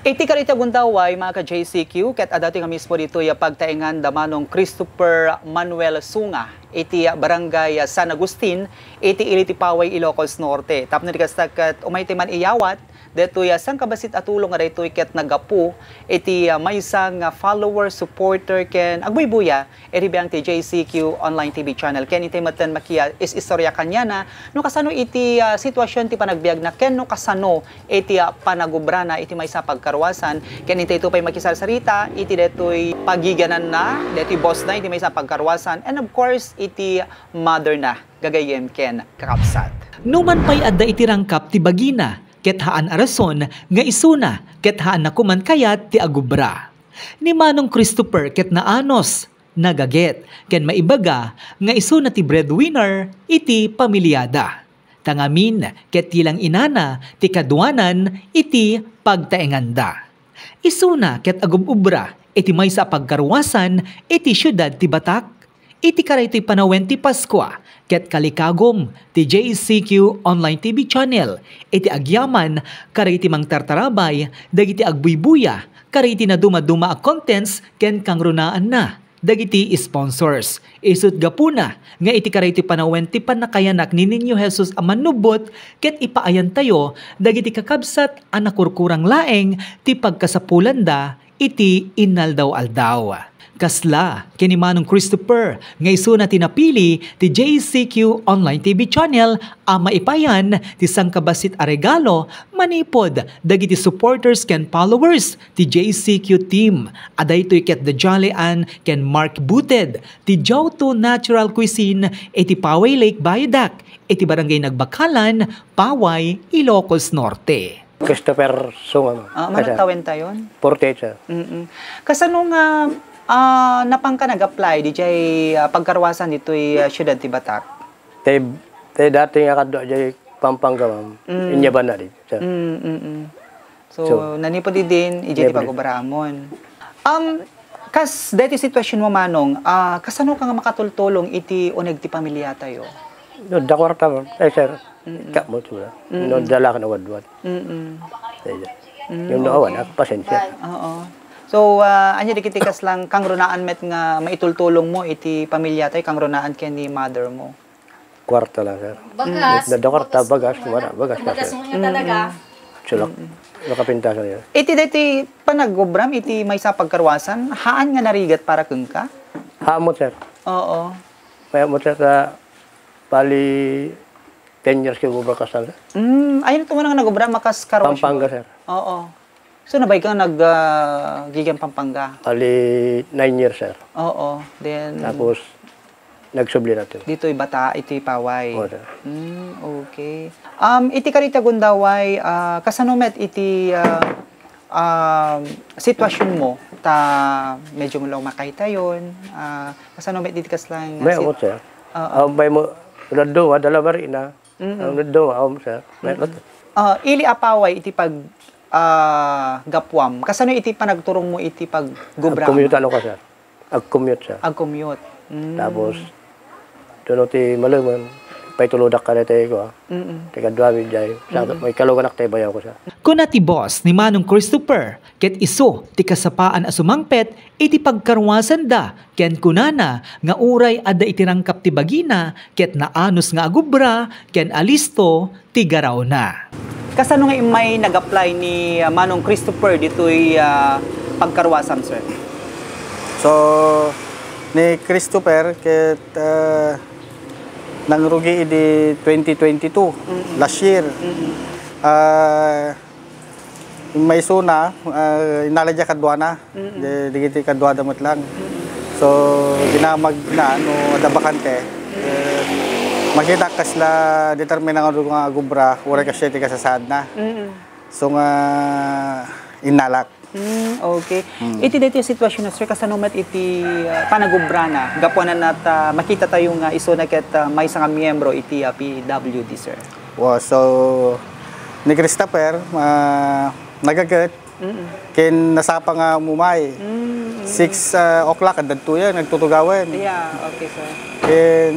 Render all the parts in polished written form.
Iti karita gundaway mga ka-JCQ, ket adati nga mismo dito ya pagtaingan damanong Christopher Manuel Sunga, iti barangay San Agustin, iti Ilitipaway, Ilocos Norte. Tapno di kastakat umay man iyawat, dito ya sang kabasit atulong nga dito ket nagapu, iti may isang follower, supporter, ken agbuybuya, iti biyang ti JCQ online TV channel. Ken iti matan makia is istorya kanya na, no kasano iti sitwasyon ti panagbiag na, ken no kasano iti panagubra na iti may sa pagkarwasan, ken iti ito pa'y makisarita, iti deto'y pagiganan na, deto'y boss na, iti may sa pagkarwasan, and of course, iti mother na, gagayem ken kakapsat. Numan pa'y adda iti rangkap ti bagina, ket haan arason nga isuna, ket haan na kuman kayat ti agubra. Ni Manong Christopher ket naanos, nagaget, ken maibaga nga isuna ti breadwinner iti pamilyada. Tangamin ket tilang inana ti kadwanan iti pagtaenganda. Isuna ket agububra iti maysa pagkarwasan iti syudad ti Batak. Iti karay ti panawen ti Pasko ket kalikagom ti JCQ online TV channel iti agyaman karay ti mangtartarabay dagiti agbuybuya karay ti naduma-duma a contents ken kangrunaan na dagiti sponsors. Isut gapuna nga iti karay ti panawen ti panakayanak ni Niño Jesus a manubot ket ipaayan tayo dagiti kakabsat a nakurkurang laeng ti pagkasapulanda iti inaldaw-aldaw. Kasla, kini Manong Christopher, nga isuna tinapili ti JCQ online TV channel a maipayan ti sangkabasit a regalo manipod dagiti supporters ken followers ti JCQ team. Aday ito'y ket the Jolly Ann ken Mark Buted ti Jauto Natural Cuisine iti Paway Lake Bayodak iti barangay Nagbakalan, Paway, Ilocos Norte. Christopher Sunga. Manatawen tayon? 48, sir. Kasano nga napang ka nag-apply di jay pagkarwasan dito'y syudad ti Batak? Tay dati nga kadwa jay Pampanga, ma'am. Inyaban na di, sir. So nanipod din ijay ti pagubramon. Kas dati sitwasyon mo Manong, kasano ka nga makatultulong iti uneg ti pamilya tayo? No, dakwarta, ma'am. Sir. Kapmo sila. No, dala ka na wadwad. Yung naawan, pasensya. Oo. So, anya di kitikas lang kang runaan met nga maitultulong mo iti pamilya tayo, kang runaan ken ni mother mo. Kwarta lang, sir. Bagas. Dakwarta, bagas. Bagas Bagas mo nga talaga. Sulak. Nakapintasan niya. Iti dati panagubram, iti may sa pagkarwasan, haan nga narigat para kung ka? Hamot, sir. Oo. Hamot, sir, sa pali 10 years kayo bubrakasal. Ayun ito mo nga nagubram, makas karwasyon. Pampanga, sir. Oo. So, nabay kang nag-gigan Pampanga? Pali 9 years, sir. Oo. Then, tapos, nagsubli natin. Dito'y Bata, ito'y Paway. Oo, sir. Okay. Iti karita gundaway, kasanumet iti sitwasyon mo, medyo mo lang makita yun. Kasanumet iti kaslang... May amot, sir. May mo, nado, dalawa rin na. Nado, sir. Ili apaway iti pag gapwam. Kasano iti panagturong mo iti paggubra? Ag-commute ano ka, sir? Ag-commute, sir. Ag-commute. Tapos, doon ti maluman, pa'y tuludak ka na tayo ko, teka duwami dyan. May kaluganak tayo bayaw ko, sir. Kuna ti boss ni Manong Christopher, ket iso ti kasapaan a sumangpet, iti pagkarwasan da, ken kunana, nga uray adda iti rangkap ti bagina, ket naanos nga agubra, ken alisto, ti garaw na. Kasano nga may nag-apply ni Manong Christopher dito'y pagkarwasan, sir? So, ni Christopher, ket nangrugi di 2022, last year. May suna, inaladya kadwa na, digiti kadwa damot lang. So, ginamag na, ada bakante. Makita kasla determinang nga gubra, ura kasi ti kasasad na. So nga inalak. Okay. Iti dito yung sitwasyon na sir, kasanumat iti panagubra na. Gapuanan nat makita tayo nga iso na ket may nga miyembro iti PWD, sir. Wow, so ni Christopher, nagagat. Ken nasapa nga mumay. 6 o'clock at yan, nagtutugawan. Yeah, okay, sir. Ken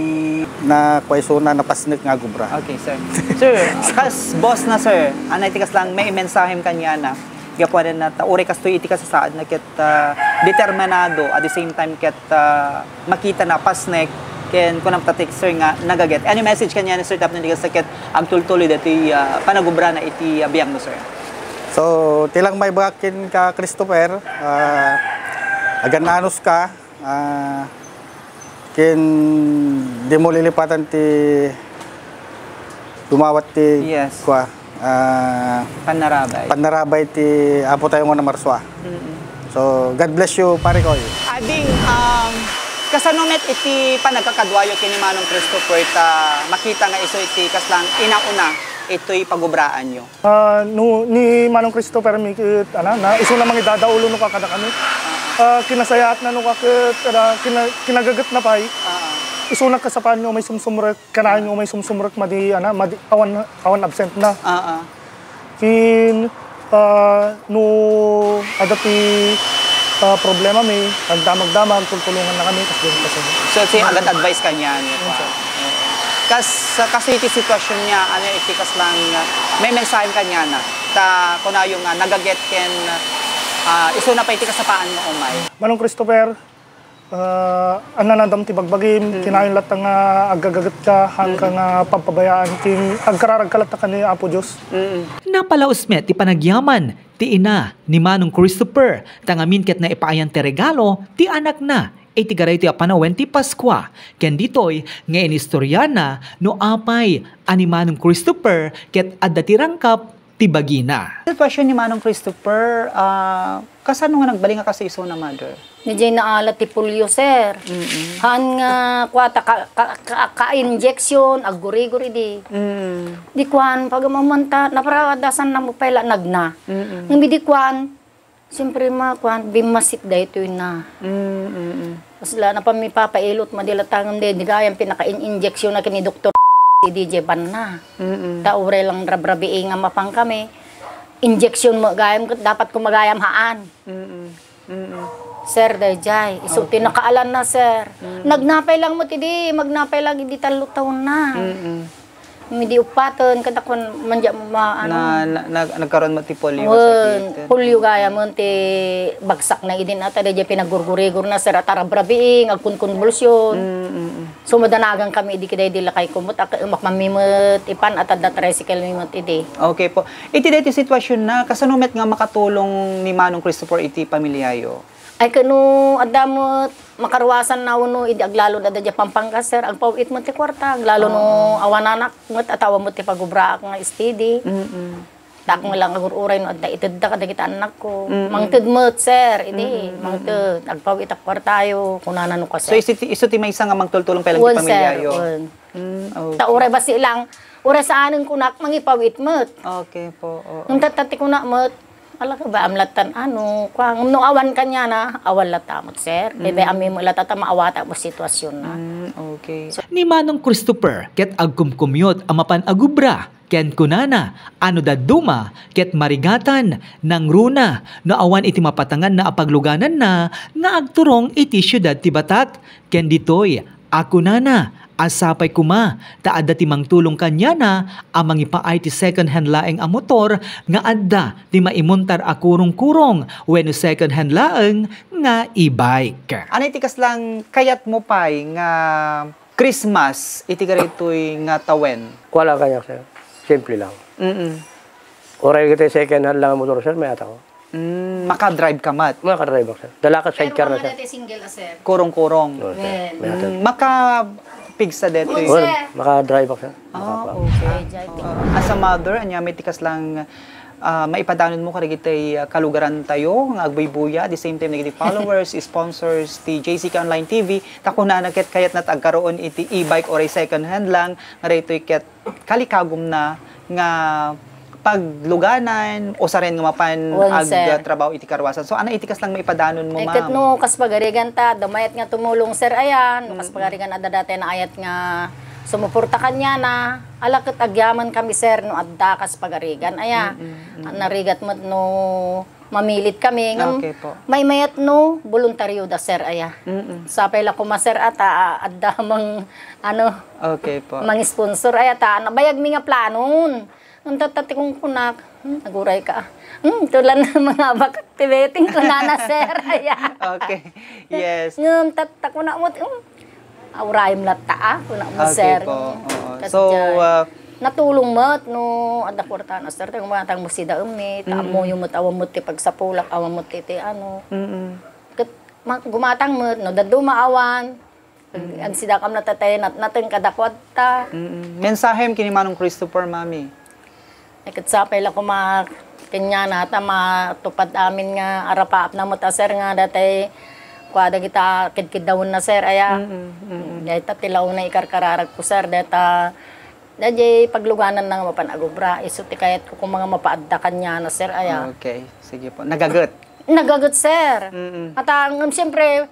na kwaisuna na pasnik nga gubra. Okay, sir. Sir, kas boss na, sir, anay tikas lang may mensahem kanya na gapuan na uri kas to iti ka sa saad na ket determinado at the same time ket makita na pasnek ken kunam tatik sir nga nagaget. Any message kanya ni sir tapno di ka sakit agtultuloy dati panagubra na iti biyang no sir. So, tilang may bakin ka Christopher, agan anus ka, kin di mo lilipatan ti dumawat ti Yes. kwa, panarabay ti apo tayo nga na marswa. So, God bless you, pare ko. Ading, kasanumet iti panagkakadwayo kini Manong Christopher ta makita nga iso iti kaslang inauna ito'y pagubraan nyo. No, ni Manong Christopher mikit na iso namang idadaulo no kakada kami. Kinasayaat na no kakit kinagagat na pay. Iso nagkasapan nyo may sumsumrek kanaan nyo may sumsumrek madi awan absent na. Kin no adati problema may agdamag-damag tulungan na kami kasi. So agad advice kanya niya. Kasi iti sitwasyon niya, iti kaslang may mensahe kanya na ta kuna yung nagaget ken iso na pa iti kasapaan mo umay. Manong Christopher, ananandam ti bagbagim, kinayon lat nga agagagat ka, hanggang pampabayaan, agkararag kalat ka ni Apo Diyos. Napalausmet ti panagyaman, ti ina ni Manong Christopher, tangamin ket na ipaayan ti regalo, ti anak na, iti garay ti apanawen ti Paskwa, ken ditoy nga inistorya na no apay ani Manong Christopher ket adda ti rangkap ti bagina. Sitwasyon ni Manong Christopher, kasano nga nagbaling nga kasi iso na mother? Medyo naalat ti polio, sir. Han nga kwata ka-injection, aguri-guri di. Di kwan, pag mamanta, naparadasan na mo pala nagna. Nang di kwan, siyempre bimasit da ito yun na. Pasla na pa may papailot, madilatangam din, di kayang pinaka-injection na kini Dr. si DJ Ban na. Taure lang rabrabi nga mapang kami. Injection mo, gayam, dapat ko magayam haan. Sir, dayjay, iso tinakaalan na, sir. Nagnapay lang mo, tidi, magnapay lang, hindi talo taon na. Hindi upaton, kada kon manja nagkaroon mo ti polio sa polio gaya mo ti bagsak na idin ata dayjay pinagurgurigur na sir at arabrabiing agkunkonvulsyon. So madanagan kami idi kiday dila kay kumot makmamimot ipan at da tricycle mimot idi. Okay po. Iti dayto sitwasyon na kasanumet nga makatulong ni Manong Christopher iti pamilyayo. Ay kano adamot makarwasan na uno idi aglalo da dadya Pampanga sir ang pawit mo ti kwarta aglalo no awananak mo atawa mo ti pagubra nga steady. Tak mo lang agururay no adda ited da kada kita anak ko. Mangted mo sir idi mangted agpawit ak kwartayo kunana no ka So sir. iso ti may isa nga mangtultulong pelang ti pamilyayo. Ta uray basi lang uray sa anen kunak mangipawit mo. Okay po. Nung tatati kunak mo ala ka ba amlatan kwang no awan kanya na awan latamot sir bebe ami mo latata maawata mo sitwasyon na okay. Ni Manong Christopher ket agkumkumyot amapan agubra ken kunana ano da duma ket marigatan nang runa no awan iti mapatangan na apagluganan na nga agturong iti syudad ti Batak ken ditoy akunana asapay kuma, taadda ti mangtulong kanya na amang ipaay ti second hand laeng a motor nga adda ti maimuntar a kurong-kurong wenno second hand laeng nga e-bike. Ano itikas lang kayat mo pay nga Christmas iti garitoy nga tawen? Wala kanya, sir. Simple lang. Oray kita second hand lang ang motor, sir, may ata ko. Maka-drive ka mat? Maka-drive ako, sir. Dala ka sidecar na, sir. single sir. Kurong-kurong. May ata. Maka-pigsa dito. Maka-drive ako, sir. Okay. As a mother, anya may tikas lang maipadanon mo karigitay kalugaran tayo nga agbaybuya the same time nagiti followers sponsors ti JCK Online TV takuna naket kayat nat agkaroon iti e-bike or second hand lang nga raytoy ket kalikagom na nga pagluganan o sa rin nga mapan trabaho iti karwasan. So ana itikas lang maipadanon mo ma'am. Ket no kas pagarigan ta damayat nga tumulong sir ayan no kas pagarigan adda dati na ayat nga sumuporta kanya na alakit agyaman kami sir no adda kas pagarigan aya narigat mo no mamilit kami ngam okay po. May mayat no voluntaryo da sir aya sapay la kuma sir ata adda mang ano okay po mang sponsor aya ta nabayag mi nga planon Ang tatati kong kunak, naguray ka. Tulan ng mga baktibeting ko na na, sir. Ayan. Okay. Yes. Ngam tatak ko na mo, aurayim lata, kuna mo, sir. Okay po. Oo. Kasi So, natulong mo, no, ada kwarta na, sir. Tang mga tang musida umni, tamo yung awam mo ti pagsapulak, awam mo ti ano. Gumatang mo, no, daduma awan. Ang sidakam na tatay, natin kadakwat ta. mensahem kini Manong Christopher, Mami. Nakatsapay lang ko kanya na ta matupad amin nga arapaap na mo ta, sir, nga datay kuwada kita kidkidawon na, sir, aya. Dahita tilaw na ikarkararag ko, sir, dahita dahil pagluganan ng mapanagubra, isuti kayat ko kung mga mapaaddakan niya na, sir, aya. Okay. Sige po. Nagagot. Nagagot, sir. At ang siyempre,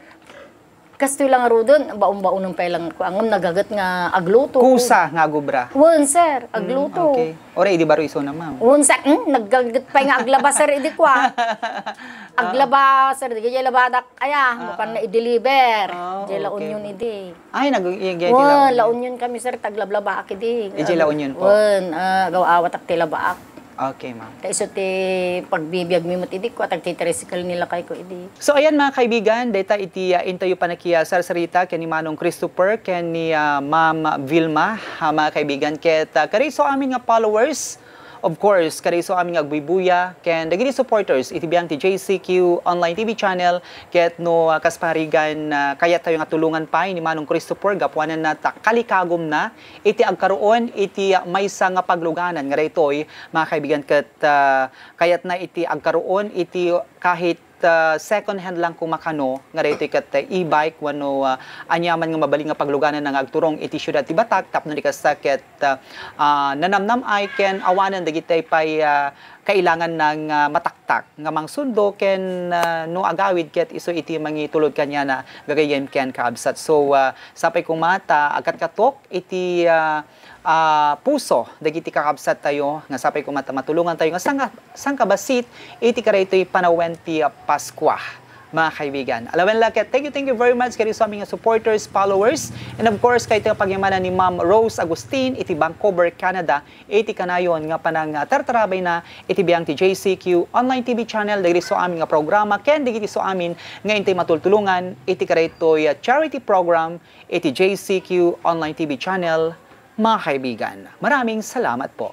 kastoy lang aro doon, baon-baon ng pailang ko. Ang nagagat nga agluto. Kusa nga gubra. Won, sir, agluto. Okay. Ore, di baro iso na, ma'am. Won, sir, nagagat pa nga aglaba, sir, idi kwa. Aglaba, sir, di kaya labadak, aya, mukan na i-deliver. Di la union idi. Ay, Won, la union kami, sir, taglablaba ak idi. Iji la union po. Won, gawawat ak tilabaak. Okay, ma'am. Kaiso ti pagbibiyag mi mat idi ko at agtitricycle nila kay ko idi. So ayan mga kaibigan, data iti interview pa na kiya Sarita ken ni Manong Christopher ken ni Ma'am Vilma, mga kaibigan, ket kariso amin nga followers. Of course, kariso amin nga agbubuya ken dagiti supporters iti biyang ti JCQ online TV channel ket no kasparigan kaya tayo nga tulungan pa ni Manong Christopher gapuanan na kalikagom na iti agkaroon iti maysa nga pagluganan nga daytoy mga kaibigan ket kayat na iti agkaroon iti kahit second hand lang kung makano nga daytoy ket e-bike wano anyaman nga mabaling nga pagluganan ng agturong iti syudad ti Batak tapno di kasakit nanamnam ay ken awanan dagiti pay kailangan ng mataktak nga mangsundo ken no agawid ket iso iti mangitulod kanya na gagayen ken kaabsat. So sapay kung mata agkat katok iti puso dagiti kakabsat tayo nga sapay kung mata matulungan tayo nga sang kabasit iti karaytoy panawen ti Paskwa, mga kaibigan. Alawan lang ket thank you very much kay sa aming supporters, followers, and of course kay pagyamanan ni Ma'am Rose Agustin iti Vancouver, Canada, iti kanayon nga panang tartarabay na iti biyang ti JCQ online TV channel dagiti so aming nga programa ken dagiti so amin nga intay matultulungan iti karaytoy charity program iti JCQ online TV channel, mga kaibigan. Maraming salamat po.